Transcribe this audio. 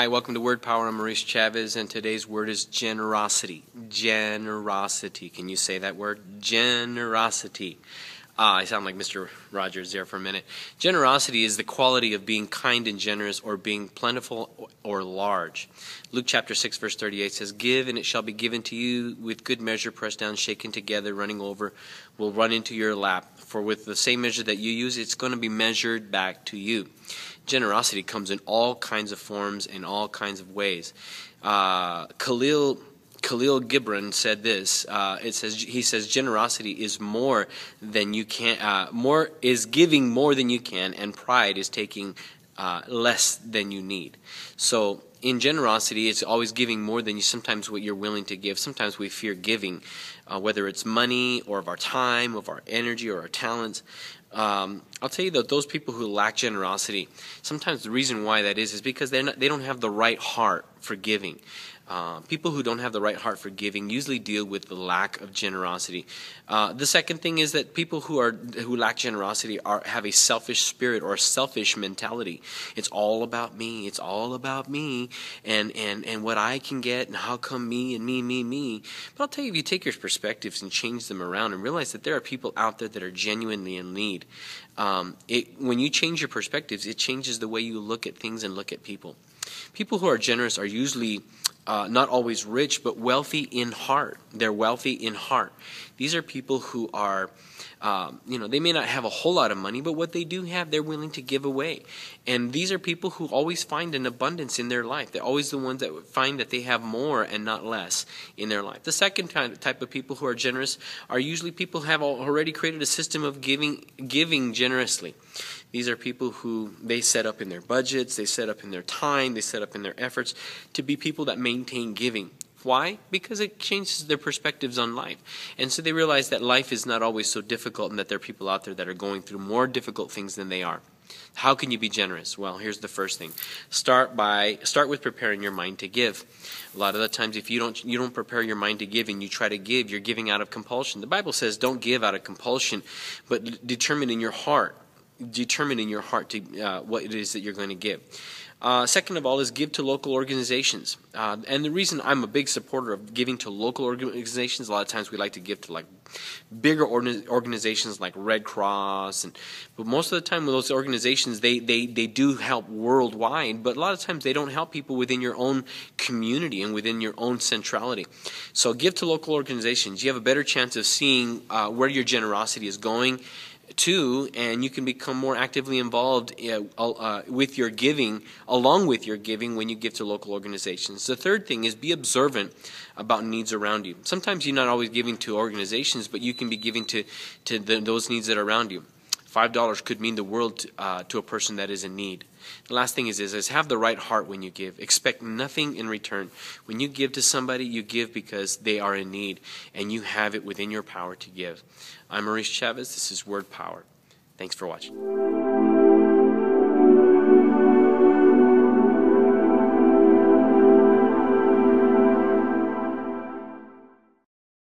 Hi, welcome to Word Power. I'm Maurice Chavez, and today's word is generosity. Generosity. Can you say that word? Generosity. I sound like Mr. Rogers there for a minute. Generosity is the quality of being kind and generous, or being plentiful or large. Luke chapter 6 verse 38 says, "Give, and it shall be given to you, with good measure, pressed down, shaken together, running over, will run into your lap. For with the same measure that you use, it's going to be measured back to you." Generosity comes in all kinds of forms, in all kinds of ways. Khalil Gibran said this. He says generosity is more than you can. More is giving more than you can, and pride is taking less than you need. So in generosity, it's always giving more than you. Sometimes what you're willing to give. Sometimes we fear giving, whether it's money or of our time, of our energy, or our talents. I'll tell you that those people who lack generosity, sometimes the reason why that is because they don't have the right heart for giving. People who don't have the right heart for giving usually deal with the lack of generosity. The second thing is that people who lack generosity have a selfish spirit or a selfish mentality. It's all about me. It's all about me and what I can get, and how come me and me. But I'll tell you, if you take your perspectives and change them around and realize that there are people out there that are genuinely in need, when you change your perspectives, it changes the way you look at things and look at people. People who are generous are usually not always rich, but wealthy in heart. They're wealthy in heart. These are people who are, they may not have a whole lot of money, but what they do have, they're willing to give away. And these are people who always find an abundance in their life. They're always the ones that find that they have more and not less in their life. The second type of people who are generous are usually people who have already created a system of giving generously. These are people who they set up in their budgets, they set up in their time, they set up in their efforts to be people that maintain giving. Why? Because it changes their perspectives on life. And so they realize that life is not always so difficult, and that there are people out there that are going through more difficult things than they are. How can you be generous? Well, here's the first thing. Start with preparing your mind to give. A lot of the times, if you don't prepare your mind to give and you try to give, you're giving out of compulsion. The Bible says don't give out of compulsion, but determine in your heart to what it is that you're going to give. Second of all is give to local organizations. And the reason I'm a big supporter of giving to local organizations, a lot of times we like to give to like bigger organizations like Red Cross, but most of the time with those organizations, they do help worldwide, but a lot of times they don't help people within your own community and within your own centrality. So give to local organizations. You have a better chance of seeing where your generosity is going to, and you can become more actively involved with your giving, along with your giving, when you give to local organizations. The third thing is be observant about needs around you. Sometimes you're not always giving to organizations, but you can be giving to those needs that are around you. $5 could mean the world to a person that is in need. The last thing is have the right heart when you give. Expect nothing in return. When you give to somebody, you give because they are in need, and you have it within your power to give. I'm Maurice Chavez. This is Word Power. Thanks for watching.